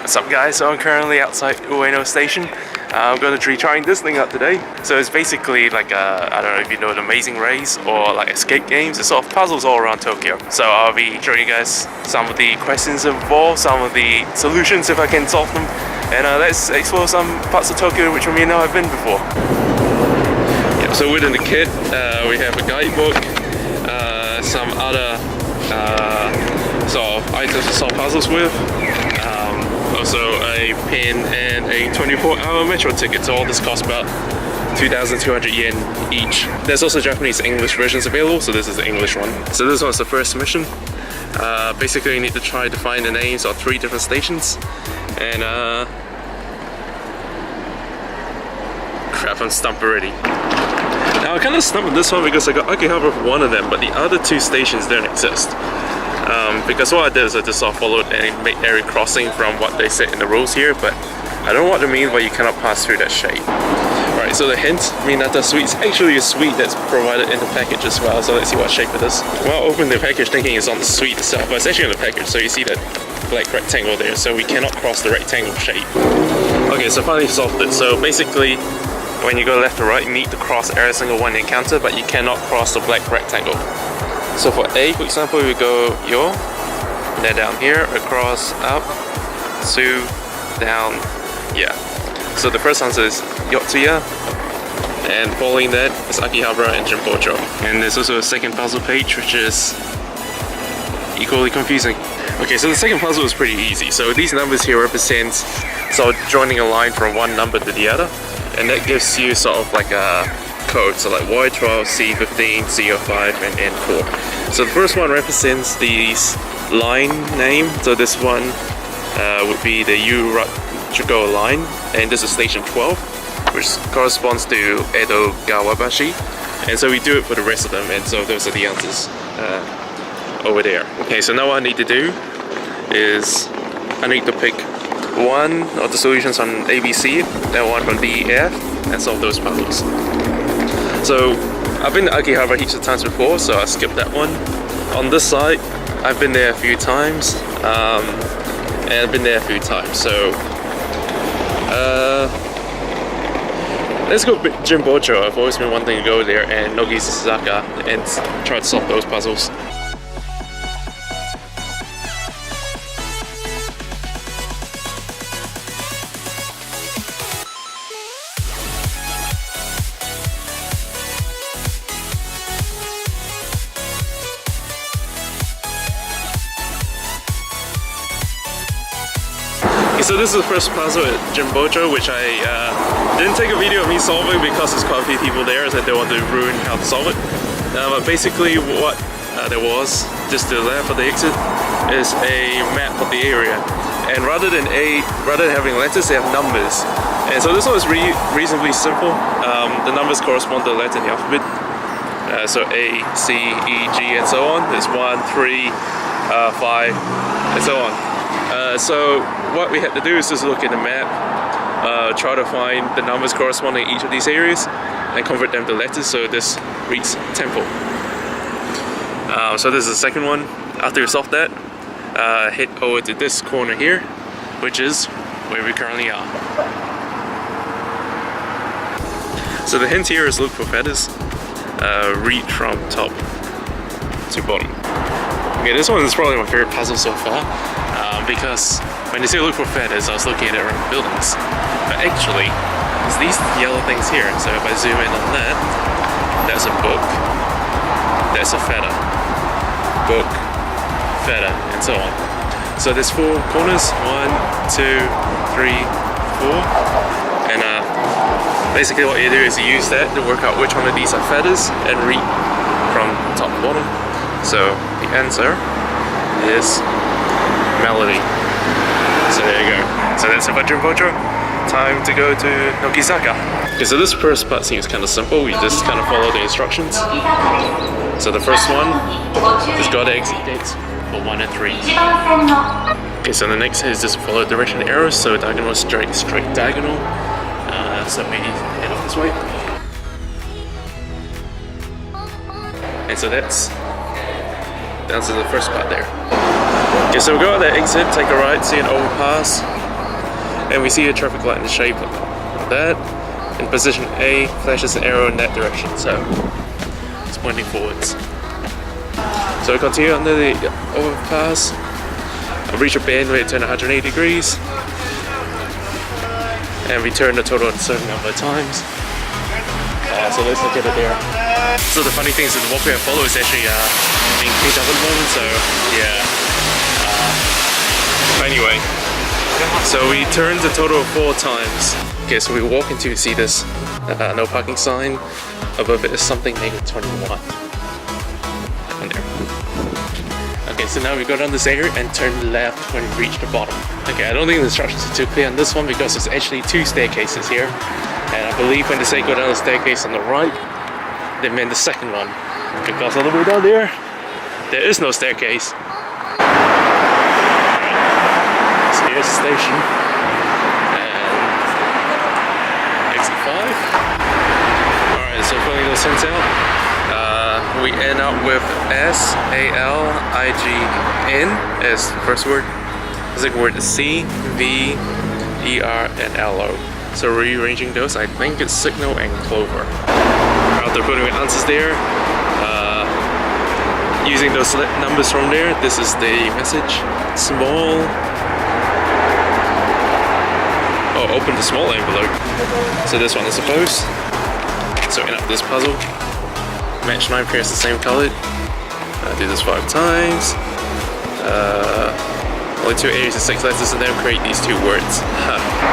What's up guys, so I'm currently outside Ueno station. I'm going to be trying this thing out today. So it's basically like I don't know if you know the Amazing Race or like escape games. It's sort of puzzles all around Tokyo. So I'll be showing you guys some of the questions involved, some of the solutions if I can solve them. And let's explore some parts of Tokyo which me and I have been before. Yeah, so within the kit we have a guidebook, some other sort of items to solve puzzles with. Also a pen and a 24-hour metro ticket, so all this costs about 2,200 yen each. There's also Japanese and English versions available, so this is the English one. So this one's the first mission. Basically you need to try to find the names of 3 different stations. And crap, I'm stumped already. Now I kind of stumped with this one because I got Akihabara for one of them, but the other 2 stations don't exist. Because what I did is I just sort of followed and made every crossing from what they said in the rules here, but I don't know what it means why you cannot pass through that shade. Alright, so the hint, Minata Sweet, is actually a sweet that's provided in the package as well, so let's see what shape it is. Well, I opened the package thinking it's on the sweet itself, but it's actually on the package, so you see that black rectangle there, so we cannot cross the rectangle shape. Okay, so finally solved it. So basically, when you go left to right, you need to cross every single one you encounter, but you cannot cross the black rectangle. So for A, for example, we go yo, then down here, across, up, to, down, yeah. So the first answer is Yotsuya, and following that is Akihabara and Jinpocho. And there's also a second puzzle page, which is equally confusing. Okay, so the second puzzle is pretty easy. So these numbers here represent sort of joining a line from one number to the other, and that gives you sort of like a code, so like Y12, C15, C05, and N4. So the first one represents the line name, so this one would be the Urajugo line, and this is station 12, which corresponds to Edo Gawabashi, and so we do it for the rest of them, and so those are the answers over there. Okay, so now what I need to do is I need to pick one of the solutions on ABC, then one from D, F, and solve those puzzles. So I've been to Akihabara heaps of times before, so I skipped that one. On this side, I've been there a few times, and I've been there a few times. So let's go Jinpocho. I've always been wanting to go there, and Nogizaka, and try to solve those puzzles. So this is the first puzzle at Jinpocho, which I didn't take a video of me solving because there's quite a few people there, so I don't want to ruin how to solve it. But basically what there was, just to the left of the exit, is a map of the area. And rather than having letters, they have numbers. And so this one is reasonably simple. The numbers correspond to the letter in the alphabet. So A, C, E, G, and so on. There's 1, 3, 5, and so on. So what we had to do is just look at the map, try to find the numbers corresponding to each of these areas, and convert them to letters, so this reads temple. So this is the second one. After you solve that, head over to this corner here, which is where we currently are. So the hint here is look for feathers. Read from top to bottom. Okay, this one is probably my favorite puzzle so far, because when they say look for feathers, I was looking at it around buildings, but actually it's these yellow things here. So if I zoom in on that, that's a book, that's a feather, book, feather, and so on. So there's 4 corners, 1, 2, 3, 4, and basically what you do is you use that to work out which one of these are feathers and read from top to bottom. So the answer is melody. So there you go. So that's about Jinpocho. Time to go to Nogizaka. Okay, so this first part seems kind of simple. We just kind of follow the instructions. So the first one is got the exit dates for 1 and 3. Okay, so the next is just follow direction arrows. So diagonal, straight diagonal. So we head off this way. And so that's the first part there. Okay, so we go out that exit, take a right, see an overpass, and we see a traffic light in the shape of that. In position A, flashes an arrow in that direction, so it's pointing forwards. So we continue under the overpass. I reach a bend where it turns 180 degrees, and we turn the total a certain number of times. So let's look at it there. So the funny thing is that the walkway I follow is actually being cleaned up at the moment, so yeah. Anyway, so we turned a total of 4 times. Okay, so we walk into see this no parking sign. Above it is something -21. And there. Okay, so now we go down this area and turn left when we reach the bottom. Okay, I don't think the instructions are too clear on this one because there's actually 2 staircases here. And I believe when they say go down the staircase on the right, they meant the second one. Because all the way down there is no staircase. So here's the station. And exit 5. Alright, so putting those hints out, we end up with SALIGN as the first word. The second word is CVER and LO. So rearranging those, I think it's signal and clover. After putting the answers there, using those numbers from there, this is the message. Small. Oh, open the small envelope. So this one, I suppose. So in up this puzzle. Match 9 pairs the same colored. Do this 5 times. Only 2 areas and 6 letters, and then create these 2 words.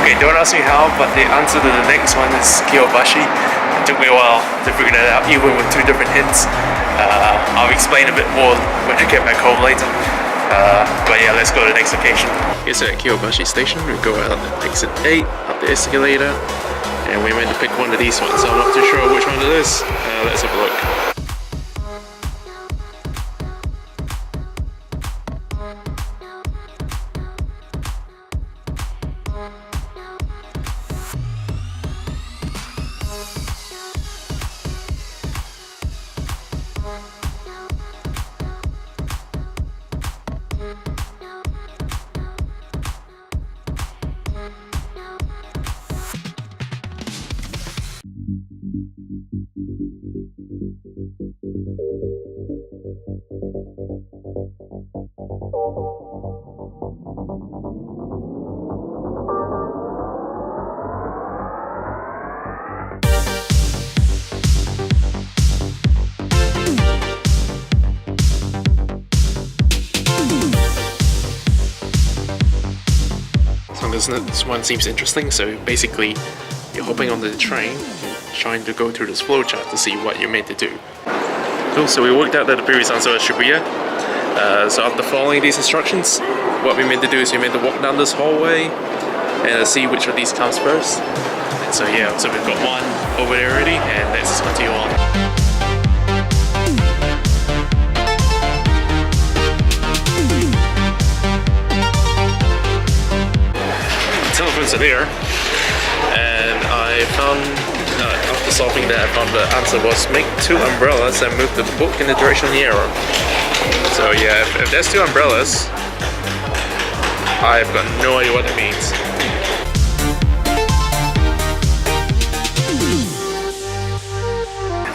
Okay, don't ask me how, but the answer to the next one is Kyobashi. It took me a while to figure that out, even with 2 different hints. I'll explain a bit more when I get back home later. But yeah, let's go to the next location. Okay, so at Kyobashi Station, we go out at exit 8, up the escalator, and we're meant to pick one of these ones, so I'm not too sure which one it is. Let's have a look. This one seems interesting. So basically, you're hopping onto the train, trying to go through this flowchart to see what you're meant to do. Cool. So we worked out that the previous answer was Shibuya. So after following these instructions, what we're meant to do is we're meant to walk down this hallway and see which of these comes first. And so yeah, so we've got one over there already, and let's just continue on. Telephones are there, and I found after solving that, I found the answer was make 2 umbrellas and move the book in the direction of the arrow. So yeah, if there's 2 umbrellas, I've got no idea what that means.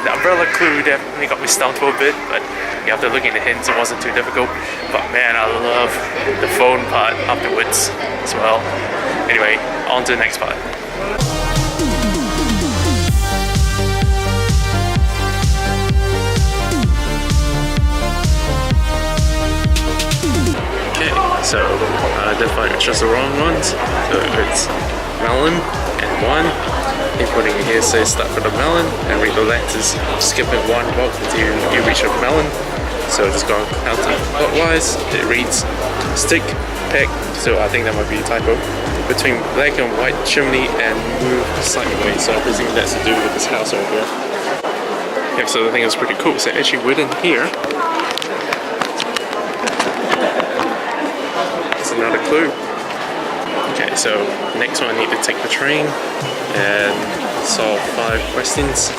The umbrella clue definitely got me stumped for a bit, but after looking at the hints, it wasn't too difficult. But man, I love the phone part afterwards as well. Anyway, on to the next part. Okay, so I identified it's just the wrong ones. So it's melon and 1. Inputting here says start with the melon and read the letters, skipping 1 box until you reach a melon. So just going counterclockwise, it reads stick, peck, so I think that might be a typo, between black and white chimney and move sideways. So I presume that's to do with this house over here. Okay, so the thing is pretty cool. So actually within here, it's another clue. Okay, so next one I need to take the train and solve 5 questions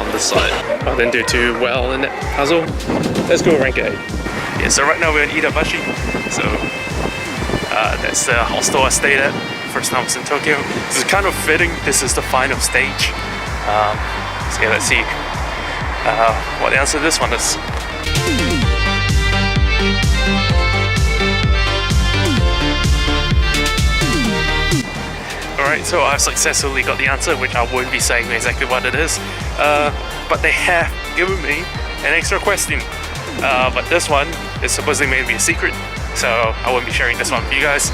on this side. I didn't do too well in that puzzle. Let's go rank 8. Yeah, so right now we're in Iidabashi. So That's the hostel I stayed at first time I was in Tokyo. This is kind of fitting. This is the final stage. So yeah, let's see what the answer to this one is. Alright, so I've successfully got the answer, which I won't be saying exactly what it is. But they have given me an extra question. But this one is supposedly made to be a secret, so I won't be sharing this one with you guys.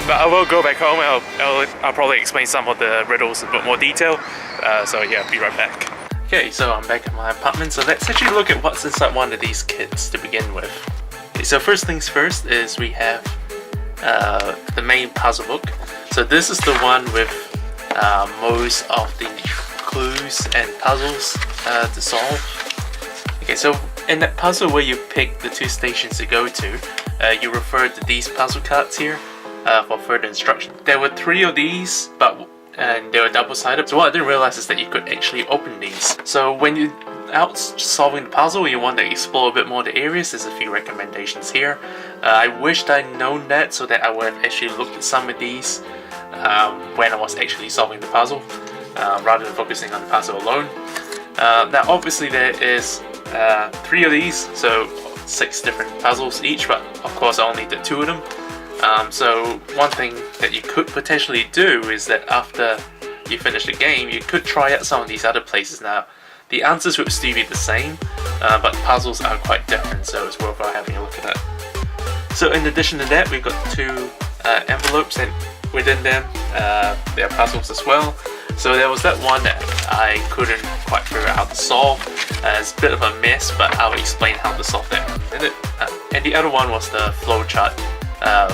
But I will go back home and I'll probably explain some of the riddles in a bit more detail. So yeah, be right back. Okay, so I'm back at my apartment, so let's actually look at what's inside one of these kits to begin with. Okay, so first things first is we have the main puzzle book. So this is the one with most of the clues and puzzles to solve. Okay, so in that puzzle where you pick the 2 stations to go to, you refer to these puzzle cards here for further instruction. There were 3 of these, and they were double-sided. So what I didn't realize is that you could actually open these. So when you're out solving the puzzle, you want to explore a bit more the areas. There's a few recommendations here. I wished I'd known that so that I would have actually looked at some of these when I was actually solving the puzzle, rather than focusing on the puzzle alone. Now obviously there is 3 of these, so 6 different puzzles each, but of course I only did 2 of them. So one thing that you could potentially do is that after you finish the game, you could try out some of these other places. Now the answers would still be the same, but the puzzles are quite different, so it's worthwhile having a look at that. So in addition to that, we've got 2 envelopes, and within them there are puzzles as well. So there was that one that I couldn't quite figure out how to solve. It's a bit of a mess, but I'll explain how to solve that in a minute. And the other one was the flowchart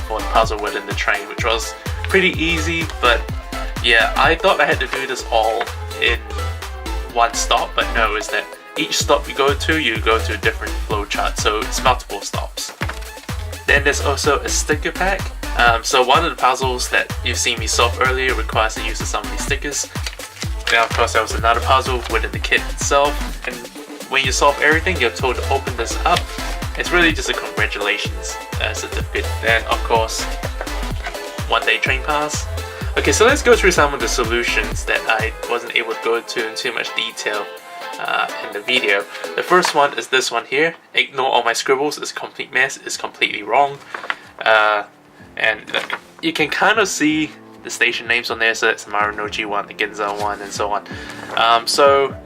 for the puzzle within the train, which was pretty easy, but yeah, I thought I had to do this all in one stop, but no, is that each stop you go to a different flowchart, so it's multiple stops. Then there's also a sticker pack. So one of the puzzles that you've seen me solve earlier requires the use of some of these stickers. Now of course there was another puzzle within the kit itself, and when you solve everything you're told to open this up. It's really just a congratulations certificate. Then of course 1-day train pass. Okay, so let's go through some of the solutions that I wasn't able to go into in too much detail in the video. The first one is this one here. Ignore all my scribbles, it's a complete mess, it's completely wrong. And you can kind of see the station names on there, so that's the Marunouchi one, the Ginza one, and so on. So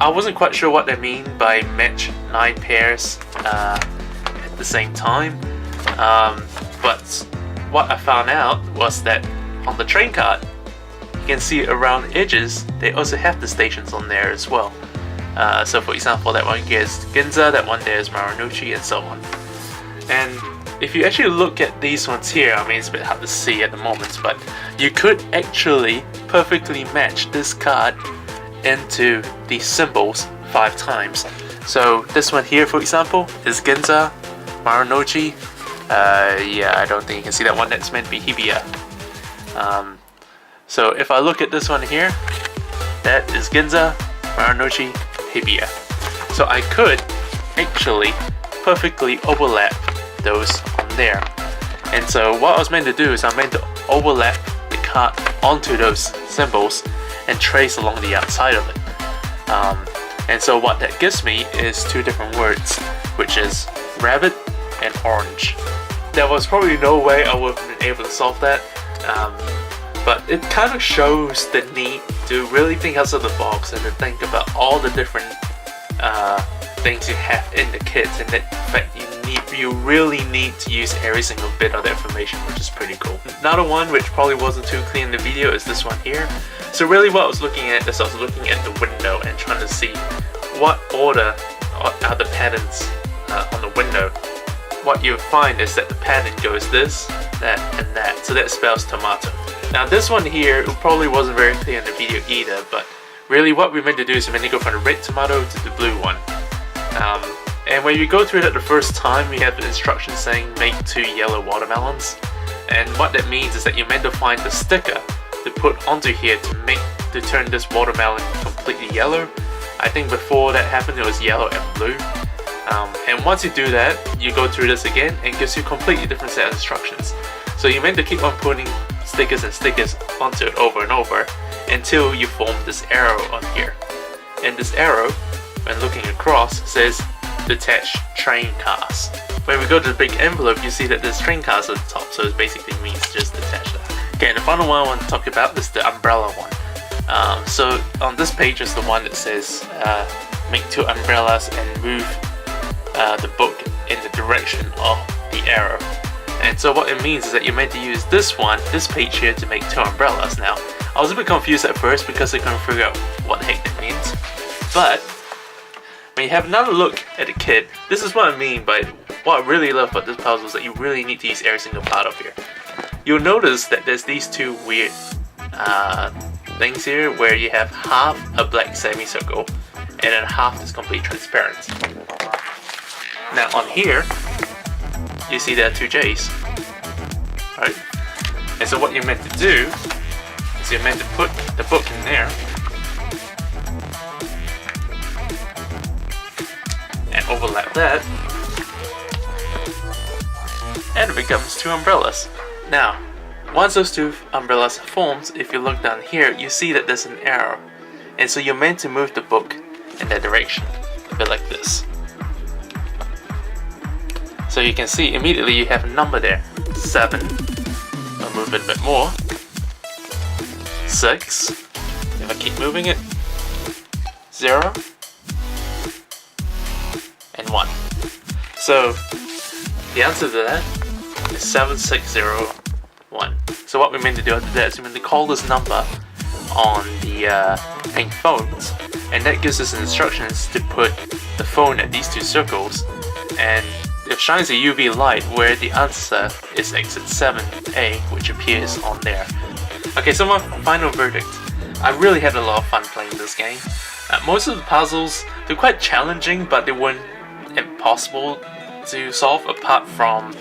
I wasn't quite sure what they mean by match 9 pairs at the same time, but what I found out was that on the train card you can see around edges they also have the stations on there as well. So for example, that one is Ginza, that one there is Marunouchi, and so on. And if you actually look at these ones here, I mean it's a bit hard to see at the moment, but you could actually perfectly match this card into these symbols 5 times. So this one here, for example, is Ginza, Marunouchi. Yeah, I don't think you can see that one. That's meant to be Hibiya. So if I look at this one here, that is Ginza, Marunouchi, Hibiya. So I could actually perfectly overlap those on there. And so what I was meant to do is I'm meant to overlap the card onto those symbols and trace along the outside of it. And so what that gives me is 2 different words, which is rabbit and orange. There was probably no way I would have been able to solve that, but it kind of shows the need to really think outside the box and to think about all the different things you have in the kit, and that in fact you really need to use every single bit of the information, which is pretty cool. Another one which probably wasn't too clear in the video is this one here. So really what I was looking at is I was looking at the window and trying to see what order are the patterns on the window. What you'll find is that the pattern goes this, that, and that. So that spells tomato. Now this one here probably wasn't very clear in the video either, but really what we're meant to do is we're meant to go from the red tomato to the blue one. And when you go through that the first time, we have the instructions saying make 2 yellow watermelons. And what that means is that you're meant to find the sticker to put onto here to turn this watermelon completely yellow. I think before that happened it was yellow and blue. And once you do that, you go through this again and it gives you a completely different set of instructions. So you're meant to keep on putting stickers and stickers onto it over and over until you form this arrow on here. And this arrow, when looking across, says detach train cars. When we go to the big envelope, you see that there's train cars at the top, so it basically means just detach that. Okay, and the final one I want to talk about is the umbrella one. So on this page is the one that says make 2 umbrellas and move the book in the direction of the arrow. And so what it means is that you're meant to use this page here, to make 2 umbrellas. Now, I was a bit confused at first because I couldn't figure out what the heck that means. But when you have another look at the kit, this is what I mean by what I really love about this puzzle is that you really need to use every single part of here. You'll notice that there's these 2 weird things here where you have half a black semicircle and then half is completely transparent. Now on here, you see there are 2 J's, right? And so what you're meant to do is you're meant to put the book in there and overlap that, and it becomes 2 umbrellas. Now, once those 2 umbrellas are formed, if you look down here, you see that there's an arrow, and so you're meant to move the book in that direction, a bit like this. So you can see immediately you have a number there, 7, I'll move it a bit more, 6, if I keep moving it, 0, and 1. So the answer to that is 7601. So what we're meant to do after that is we're meant to call this number on the pink phones, and that gives us instructions to put the phone at these 2 circles, and it shines a UV light where the answer is exit 7A, which appears on there. Okay, so my final verdict. I really had a lot of fun playing this game. Most of the puzzles, they're quite challenging, but they weren't impossible to solve, apart from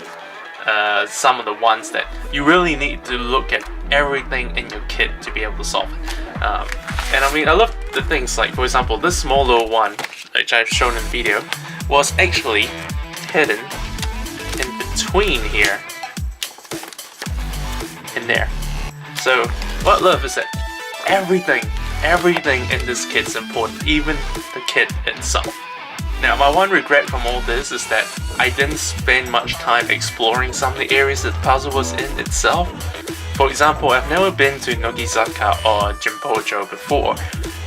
some of the ones that you really need to look at everything in your kit to be able to solve it. And I mean, I love the things like, for example, this small little one, which I've shown in the video, was actually hidden in between here and there. So what I love is that everything in this kit is important, even the kit itself. Now, my one regret from all this is that I didn't spend much time exploring some of the areas that the puzzle was in itself. For example, I've never been to Nogizaka or Jinpojo before,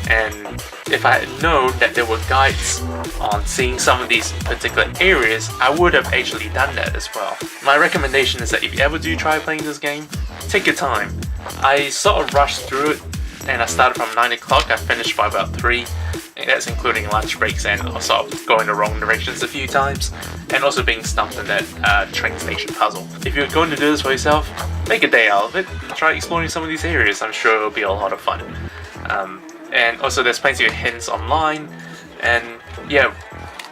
and if I had known that there were guides on seeing some of these particular areas, I would have actually done that as well. My recommendation is that if you ever do try playing this game, take your time. I sort of rushed through it, and I started from 9 o'clock, I finished by about 3, and that's including lunch breaks and sort of going the wrong directions a few times, and also being stumped in that train station puzzle. If you're going to do this for yourself, make a day out of it, try exploring some of these areas, I'm sure it'll be a lot of fun. And also there's plenty of hints online, and yeah,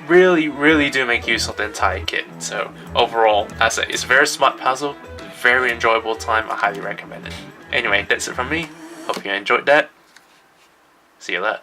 really do make use of the entire kit. So overall, as I say, it's a very smart puzzle, very enjoyable time, I highly recommend it. Anyway, that's it from me, hope you enjoyed that, see you later.